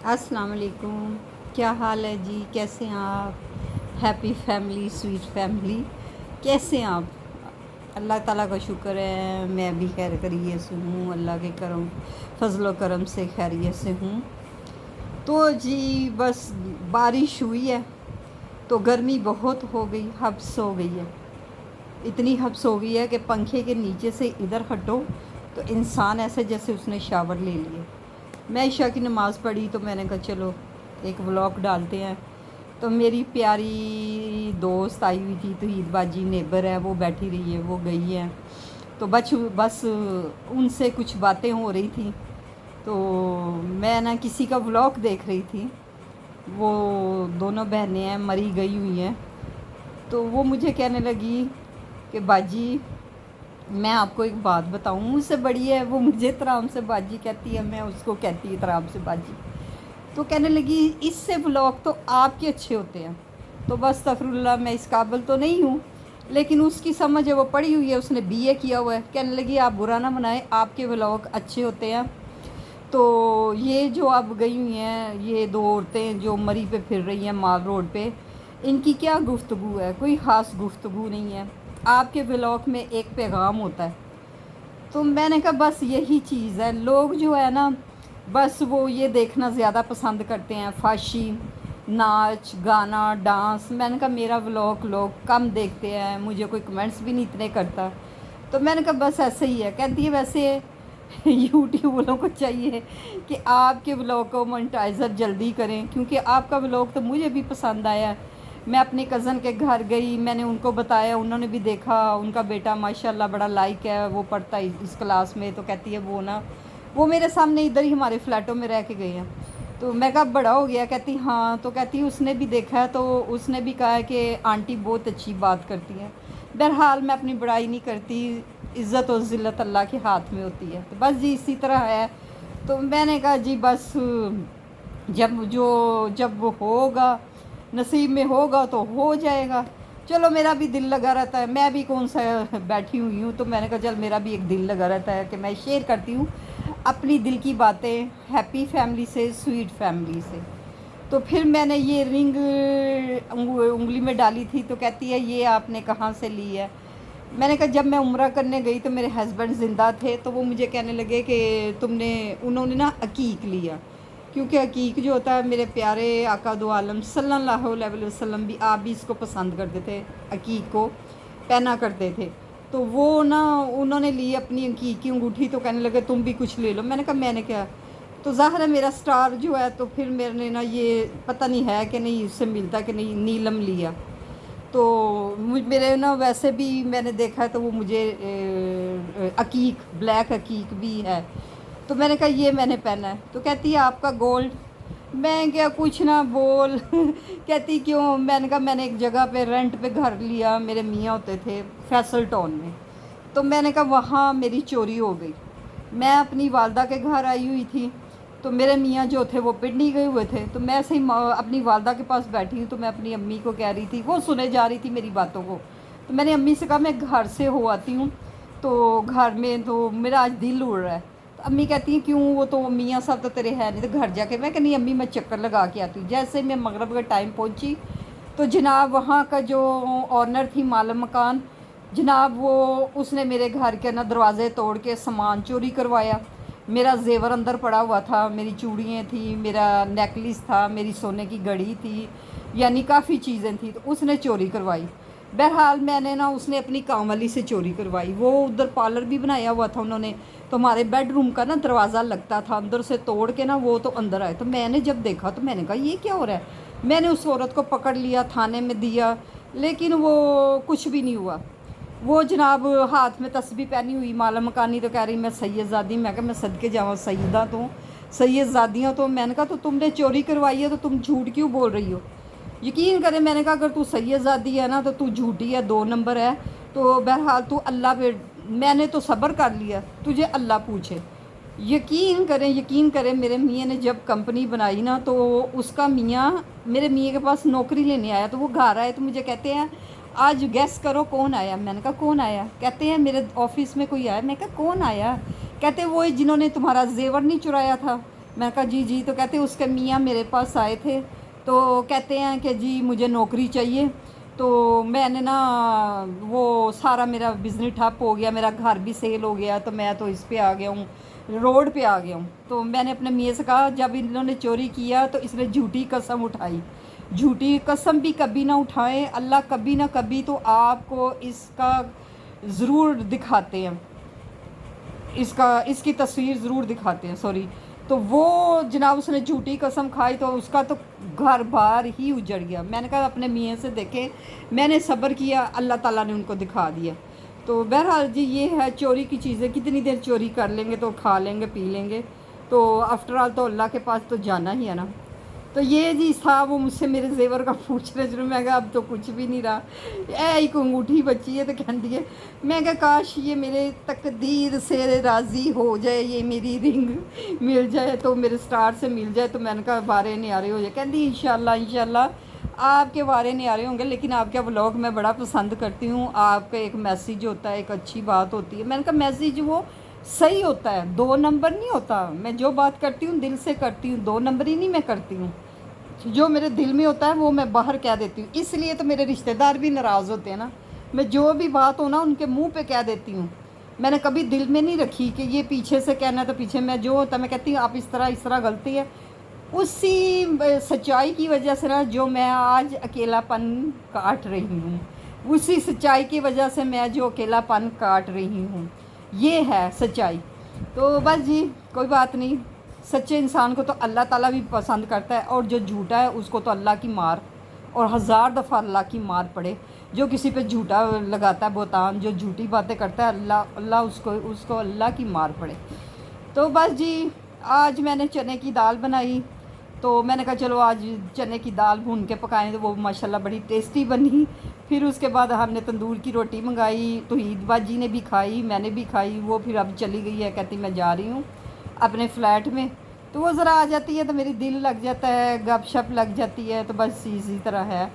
السلام علیکم، کیا حال ہے جی؟ کیسے ہیں آپ؟ ہیپی فیملی، سویٹ فیملی، کیسے ہیں آپ؟ اللہ تعالیٰ کا شکر ہے میں بھی خیر خیریت سے ہوں، اللہ کے کرم فضل و کرم سے خیریت سے ہوں۔ تو جی بس بارش ہوئی ہے تو گرمی بہت ہو گئی، حبس ہو گئی ہے، اتنی حبس ہو گئی ہے کہ پنکھے کے نیچے سے ادھر ہٹو تو انسان ایسے جیسے اس نے شاور لے لیے۔ میں عشاء کی نماز پڑھی تو میں نے کہا چلو ایک ولاگ ڈالتے ہیں۔ تو میری پیاری دوست آئی ہوئی تھی، توحید باجی نیبر ہے، وہ بیٹھی رہی ہے، وہ گئی ہے، تو بس ان سے کچھ باتیں ہو رہی تھیں۔ تو میں نا کسی کا ولاگ دیکھ رہی تھی، وہ دونوں بہنیں ہیں، مری گئی ہوئی ہیں، تو وہ مجھے کہنے لگی کہ باجی میں آپ کو ایک بات بتاؤں، مجھ سے بڑی ہے، وہ مجھے احترام سے باجی کہتی ہے، میں اس کو کہتی احترام سے باجی۔ تو کہنے لگی اس سے ولاگ تو آپ کے اچھے ہوتے ہیں۔ تو بس استغفر اللہ، میں اس قابل تو نہیں ہوں، لیکن اس کی سمجھ ہے، وہ پڑھی ہوئی ہے، اس نے BA کیا ہوا ہے۔ کہنے لگی آپ برا نہ منائیں، آپ کے ولاگ اچھے ہوتے ہیں۔ تو یہ جو اب گئی ہوئی ہیں یہ دو عورتیں جو مری پہ پھر رہی ہیں مال روڈ پہ، ان کی کیا گفتگو ہے؟ کوئی خاص گفتگو نہیں ہے۔ آپ کے ولاگ میں ایک پیغام ہوتا ہے۔ تو میں نے کہا بس یہی چیز ہے، لوگ جو ہے نا بس وہ یہ دیکھنا زیادہ پسند کرتے ہیں، فحاشی، ناچ گانا ڈانس۔ میں نے کہا میرا ولاگ لوگ کم دیکھتے ہیں، مجھے کوئی کمنٹس بھی نہیں اتنے کرتا۔ تو میں نے کہا بس ایسے ہی ہے۔ کہتی ہے ویسے یوٹیوب والوں کو چاہیے کہ آپ کے ولاگ کو مونٹائزر جلدی کریں، کیونکہ آپ کا ولاگ تو مجھے بھی پسند آیا۔ میں اپنی کزن کے گھر گئی، میں نے ان کو بتایا، انہوں نے بھی دیکھا، ان کا بیٹا ماشاءاللہ بڑا لائق ہے، وہ پڑھتا ہے اس کلاس میں۔ تو کہتی ہے وہ میرے سامنے ادھر ہی ہمارے فلیٹوں میں رہ کے گئے ہیں۔ تو میں کہا بڑا ہو گیا؟ کہتی ہاں۔ تو کہتی اس نے بھی دیکھا ہے، تو اس نے بھی کہا ہے کہ آنٹی بہت اچھی بات کرتی ہیں۔ بہرحال میں اپنی بڑائی نہیں کرتی، عزت و ذلت اللہ کے ہاتھ میں ہوتی ہے۔ تو بس جی اسی طرح ہے۔ تو میں نے کہا جی بس جب وہ ہوگا نصیب میں ہوگا تو ہو جائے گا۔ چلو میرا بھی دل لگا رہتا ہے، میں بھی کون سا بیٹھی ہوئی ہوں، تو میں نے کہا چل میرا بھی ایک دل لگا رہتا ہے کہ میں شیئر کرتی ہوں اپنی دل کی باتیں، ہیپی فیملی سے، سویٹ فیملی سے۔ تو پھر میں نے یہ رنگ انگلی میں ڈالی تھی، تو کہتی ہے یہ آپ نے کہاں سے لی ہے؟ میں نے کہا جب میں عمرہ کرنے گئی تو میرے ہسبینڈ زندہ تھے، تو وہ مجھے کہنے لگے کہ انہوں نے نا عقیق لیا، کیونکہ عقیق جو ہوتا ہے میرے پیارے آقا دو عالم صلی اللہ علیہ وسلم بھی، آپ بھی اس کو پسند کرتے تھے، عقیق کو پہنا کرتے تھے۔ تو وہ نا انہوں نے لی اپنی عقیق کی انگوٹھی، تو کہنے لگے تم بھی کچھ لے لو۔ میں نے کہا میں نے کیا؟ تو ظاہر ہے میرا سٹار جو ہے، تو پھر میرے نے نا یہ پتہ نہیں ہے کہ نہیں اس سے ملتا کہ نہیں، نیلم لیا۔ تو میرے نا ویسے بھی میں نے دیکھا ہے تو وہ مجھے عقیق بلیک عقیق بھی ہے، تو میں نے کہا یہ میں نے پہنا ہے۔ تو کہتی ہے آپ کا گولڈ؟ میں کیا کچھ نہ بول کہتی کیوں؟ میں نے کہا میں نے ایک جگہ پہ رینٹ پہ گھر لیا، میرے میاں ہوتے تھے فیصل ٹاؤن میں، تو میں نے کہا وہاں میری چوری ہو گئی۔ میں اپنی والدہ کے گھر آئی ہوئی تھی، تو میرے میاں جو تھے وہ پنڈی گئے ہوئے تھے، تو میں ایسے ہی اپنی والدہ کے پاس بیٹھی ہوں، تو میں اپنی امی کو کہہ رہی تھی، وہ سنے جا رہی تھی میری باتوں کو۔ تو میں نے امی سے کہا میں گھر سے ہو آتی ہوں، تو گھر میں تو میرا آج دل اڑ رہا ہے۔ تو امی کہتی ہیں کیوں؟ وہ تو میاں صاحب تو تیرے ہے نہیں، تو گھر جا کے میں کہ نہیں امی میں چکر لگا کے آتی ہوں۔ جیسے میں مغرب کا ٹائم پہنچی تو جناب وہاں کا جو آنر تھی مالم مکان، جناب وہ اس نے میرے گھر کے نا دروازے توڑ کے سامان چوری کروایا۔ میرا زیور اندر پڑا ہوا تھا، میری چوڑیاں تھیں، میرا نیکلیس تھا، میری سونے کی گھڑی تھی، یعنی کافی چیزیں تھیں، تو اس نے چوری کروائی۔ بہرحال میں نے نا اس نے اپنی کام والی سے چوری کروائی، وہ ادھر پارلر بھی بنایا ہوا تھا انہوں نے، تو ہمارے بیڈ روم کا نا دروازہ لگتا تھا، اندر سے توڑ کے نا وہ تو اندر آئے۔ تو میں نے جب دیکھا تو میں نے کہا یہ کیا ہو رہا ہے؟ میں نے اس عورت کو پکڑ لیا، تھانے میں دیا، لیکن وہ کچھ بھی نہیں ہوا۔ وہ جناب ہاتھ میں تسبیح پہنی ہوئی مالا مکانی، تو کہہ رہی میں سید زادی، میں کہا میں صدقے جاؤں سیدہ تو سید زادیاں تو، میں نے کہا تو تم نے چوری کروائی ہے تو تم جھوٹ کیوں بول رہی ہو؟ یقین کریں میں نے کہا اگر تو سید زادی ہے نا تو جھوٹی ہے، 2 نمبر ہے۔ تو بہرحال تو اللہ پہ، میں نے تو صبر کر لیا، تجھے اللہ پوچھے۔ یقین کریں میرے میاں نے جب کمپنی بنائی نا، تو اس کا میاں میرے میاں کے پاس نوکری لینے آیا، تو وہ گھر آئے تو مجھے کہتے ہیں آج گیس کرو کون آیا؟ میں نے کہا کون آیا؟ کہتے ہیں میرے آفس میں کوئی آیا۔ میں کہا کون آیا؟ کہتے ہیں وہی جنہوں نے تمہارا زیور نہیں چرایا تھا۔ मैं कहा जी जी। तो कहते उसके मियाँ मेरे पास आए थे, तो कहते हैं कि जी मुझे नौकरी चाहिए। तो मैंने ना वो सारा मेरा बिज़नेस ठप हो गया, मेरा घर भी सेल हो गया, तो मैं तो इस पे आ गया हूँ, रोड पे आ गया हूँ। तो मैंने अपने मियाँ से कहा जब इन्होंने चोरी किया तो इसने झूठी कसम उठाई, झूठी कसम भी कभी ना उठाएं, अल्लाह कभी ना कभी तो आपको इसका ज़रूर दिखाते हैं, इसकी तस्वीर ज़रूर दिखाते हैं, सॉरी। तो वो जनाब उसने झूठी कसम खाई तो उसका तो घर बार ही उजड़ गया। मैंने कहा अपने मियाँ से देखे, मैंने सब्र किया, अल्लाह ताला ने उनको दिखा दिया। तो बहरहाल जी ये है चोरी की चीज़ें, कितनी देर चोरी कर लेंगे तो खा लेंगे पी लेंगे, तो आफ्टर ऑल तो अल्लाह के पास तो जाना ही है ना। तो ये जी था, वो मुझसे मेरे जेवर का पूछ रहे शुरू। मैं कहा अब तो कुछ भी नहीं रहा, एक अंगूठी बची है। तो कहती है, मैं कहा काश ये मेरे तकदीर से राज़ी हो जाए, ये मेरी रिंग मिल जाए तो मेरे स्टार से मिल जाए। तो मैंने कहा वारे न्यारे हो जाए। कहती इंशाल्लाह इंशाल्लाह आपके वारे न्यारे होंगे, लेकिन आपका व्लॉग मैं बड़ा पसंद करती हूँ, आपका एक मैसेज होता है, एक अच्छी बात होती है। मैंने कहा मैसेज वो सही होता है, 2 नंबर नहीं होता। मैं जो बात करती हूँ दिल से करती हूँ, 2 नंबर ही नहीं मैं करती हूँ। जो मेरे दिल में होता है वो मैं बाहर कह देती हूँ। इसलिए तो मेरे रिश्तेदार भी नाराज़ होते हैं ना, मैं जो भी बात हो ना उनके मुंह पे कह देती हूँ। मैंने कभी दिल में नहीं रखी कि ये पीछे से कहना है तो पीछे, मैं जो होता है मैं कहती हूँ आप इस तरह गलती है। उसी सच्चाई की वजह से ना जो मैं आज अकेलापन काट रही हूँ, उसी सच्चाई की वजह से मैं जो अकेलापन काट रही हूँ, ये है सच्चाई। तो बस जी कोई बात नहीं, सच्चे इंसान को तो अल्लाह ताला भी पसंद करता है, और जो झूठा है उसको तो अल्लाह की मार, और 1000 दफ़ा अल्लाह की मार पड़े। जो किसी पे झूठा लगाता है बोतान, जो झूठी बातें करता है, अल्लाह उसको अल्लाह की मार पड़े। तो बस जी आज मैंने चने की दाल बनाई, तो मैंने कहा चलो आज चने की दाल भून के पकाएं, तो वो माशाल्लाह बड़ी टेस्टी बनी। फिर उसके बाद हमने तंदूर की रोटी मंगाई, तो ईद बाजी ने भी खाई, मैंने भी खाई। वो फिर अब चली गई है, कहती मैं जा रही हूँ अपने फ्लैट में। तो वो ज़रा आ जाती है तो मेरी दिल लग जाता है, गपशप लग जाती है, तो बस इसी तरह है।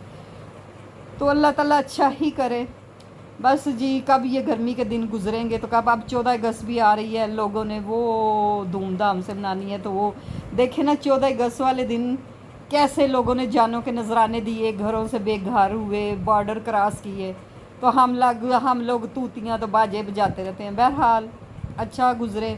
तो अल्लाह ताला अच्छा ही करे। बस जी कब ये गर्मी के दिन गुजरेंगे, तो कब, अब 14 अगस्त भी आ रही है, लोगों ने वो धूमधाम से मनानी है। तो वो देखे ना 14 अगस्त वाले दिन कैसे लोगों ने जानों के नजराने दिए, घरों से बेघर हुए, बॉर्डर क्रॉस किए। तो हम लोग तूतियाँ तो बाजे बजाते रहते हैं। बहरहाल अच्छा गुजरे,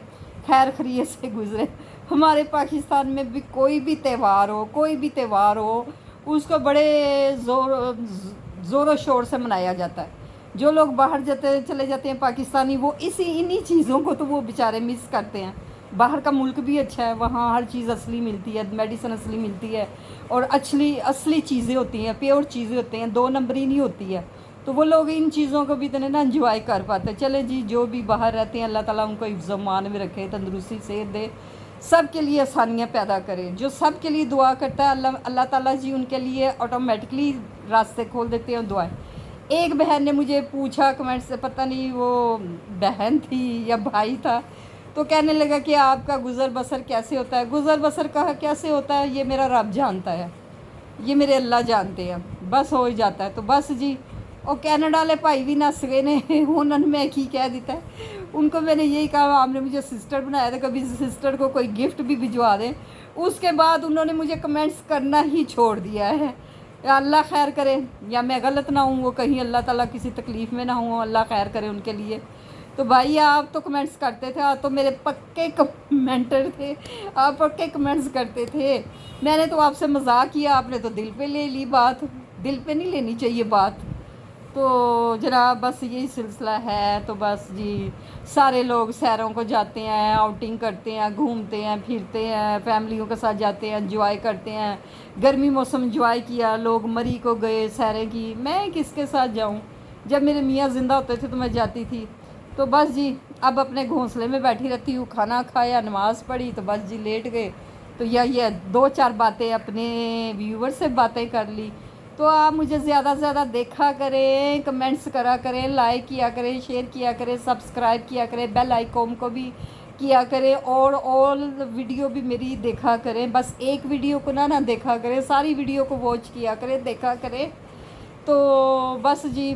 खैर खरीत से गुजरे। हमारे पाकिस्तान में भी कोई भी त्यौहार हो, कोई भी त्यौहार हो, उसको बड़े ज़ोरों शोर से मनाया जाता है। जो लोग बाहर चले जाते हैं पाकिस्तानी, वो इन्हीं चीज़ों को तो वो बेचारे मिस करते हैं। बाहर का मुल्क भी अच्छा है, वहाँ हर चीज़ असली मिलती है, मेडिसिन असली मिलती है, और असली चीज़ें होती हैं, प्योर चीज़ें होती हैं, 2 नंबरी नहीं होती है। तो वो लोग इन चीज़ों को भी इतने ना इंजॉय कर पाते। चले जी जो भी बाहर रहते हैं, अल्लाह ताला उनको हिफ्ज़-ओ-मान में रखे, तंदुरुस्ती सेहत दे, सब के लिए आसानियाँ पैदा करे। जो सब के लिए दुआ करता है, अल्लाह ताला जी उनके लिए ऑटोमेटिकली रास्ते खोल देते हैं दुआएं। एक बहन ने मुझे पूछा कमेंट से, पता नहीं वो बहन थी या भाई था, तो कहने लगा कि आपका गुज़र बसर कैसे होता है। गुज़र बसर का कैसे होता है ये मेरा रब जानता है, ये मेरे अल्लाह जानते हैं, बस हो ही जाता है। तो बस जी और कनाडा वाले भाई भी नस गए ने, उन्होंने मैं की कह दिता है। उनको मैंने यही कहा आपने मुझे सिस्टर बनाया था, कभी सिस्टर को कोई गिफ्ट भी भिजवा दें। उसके बाद उन्होंने मुझे कमेंट्स करना ही छोड़ दिया है। या अल्लाह खैर करे, या मैं गलत ना हूँ, वो कहीं अल्लाह ताला किसी तकलीफ़ में ना हूँ, अल्लाह खैर करे उनके लिए। तो भाई आप तो कमेंट्स करते थे, आप तो मेरे पक्के कमेंटर थे, आप पक्के कमेंट्स करते थे। मैंने तो आपसे मजाक किया, आपने तो दिल पे ले ली बात, दिल पे नहीं लेनी चाहिए बात। तो जनाब बस यही सिलसिला है। तो बस जी सारे लोग सैरों को जाते हैं, आउटिंग करते हैं, घूमते हैं, फिरते हैं, फैमिलियों के साथ जाते हैं, एंजॉय करते हैं। गर्मी मौसम एंजॉय किया, लोग मरी को गए सैरें की, मैं किसके साथ जाऊं। जब मेरे मियाँ ज़िंदा होते थे तो मैं जाती थी। तो बस जी अब अपने घोंसले में बैठी रहती हूँ, खाना खाया, नमाज़ पढ़ी, तो बस जी लेट गए। तो ये 2-4 बातें अपने व्यूवर से बातें कर ली। तो आप मुझे ज़्यादा से ज़्यादा देखा करें, कमेंट्स करा करें, लाइक किया करें, शेयर किया करें, सब्सक्राइब किया करें, बेल आइकॉन को भी किया करें, और ऑल वीडियो भी मेरी देखा करें। बस एक वीडियो को ना देखा करें, सारी वीडियो को वॉच किया करें, देखा करें। तो बस जी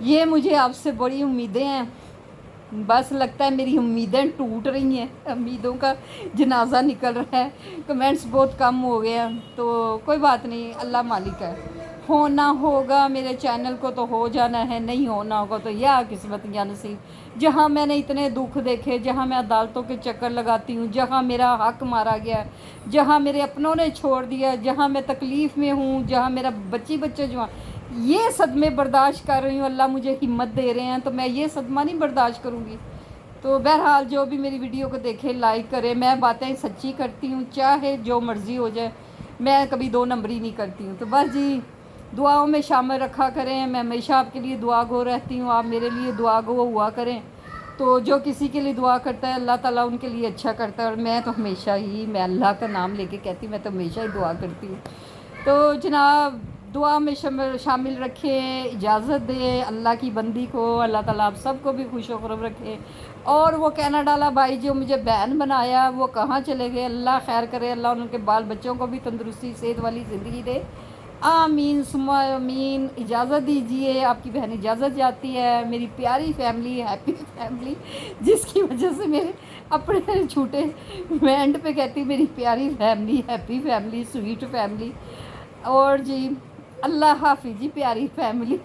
ये मुझे आपसे बड़ी उम्मीदें हैं। बस लगता है मेरी उम्मीदें टूट रही हैं, उम्मीदों का जनाजा निकल रहा है, कमेंट्स बहुत कम हो गए हैं। तो कोई बात नहीं, अल्लाह मालिक है। होना होगा मेरे चैनल को तो हो जाना है, नहीं होना होगा तो या किस्मत या नसीब। जहाँ मैंने इतने दुख देखे, जहाँ मैं अदालतों के चक्कर लगाती हूँ, जहाँ मेरा हक मारा गया, जहाँ मेरे अपनों ने छोड़ दिया, जहाँ मैं तकलीफ़ में हूँ, जहाँ मेरा बच्चे जो ये सदमे बर्दाश्त कर रही हूँ, अल्लाह मुझे हिम्मत दे रहे हैं, तो मैं ये सदमा नहीं बर्दाश्त करूँगी। तो बहरहाल जो भी मेरी वीडियो को देखे लाइक करे, मैं बातें सच्ची करती हूँ, चाहे जो मर्ज़ी हो जाए, मैं कभी दो नंबरी नहीं करती हूँ। तो बस जी, दुआओं में शामिल रखा करें, मैं हमेशा आपके लिए दुआ गो रहती हूँ, आप मेरे लिए दुआ गो हुआ करें। तो जो किसी के लिए दुआ करता है अल्लाह ताला उनके लिए अच्छा करता है, और मैं तो हमेशा ही, मैं अल्लाह का नाम लेके कहती हूँ, मैं तो हमेशा ही दुआ करती हूँ। तो जनाब, दुआ में शामिल रखें, इजाज़त दें अल्लाह की बंदी को, अल्लाह ताला आप सबको भी खुश खुरम रखे। और वो कनाडा वाला भाई जो मुझे बहन बनाया, वो कहाँ चले गए, अल्लाह खैर करे, अल्लाह उनके बाल बच्चों को भी तंदुरुस्ती सेहत वाली ज़िंदगी दे, आमीन सुम्मा आमीन। इजाज़त दीजिए, आपकी बहन इजाज़त जाती है। मेरी प्यारी फैमिली, हैप्पी फैमिली, जिसकी वजह से मेरे अपने छूटे, मैं एंड पे कहती हूँ मेरी प्यारी family, happy family, sweet family. और जी, अल्लाह हाफिज़ जी प्यारी फैमिली।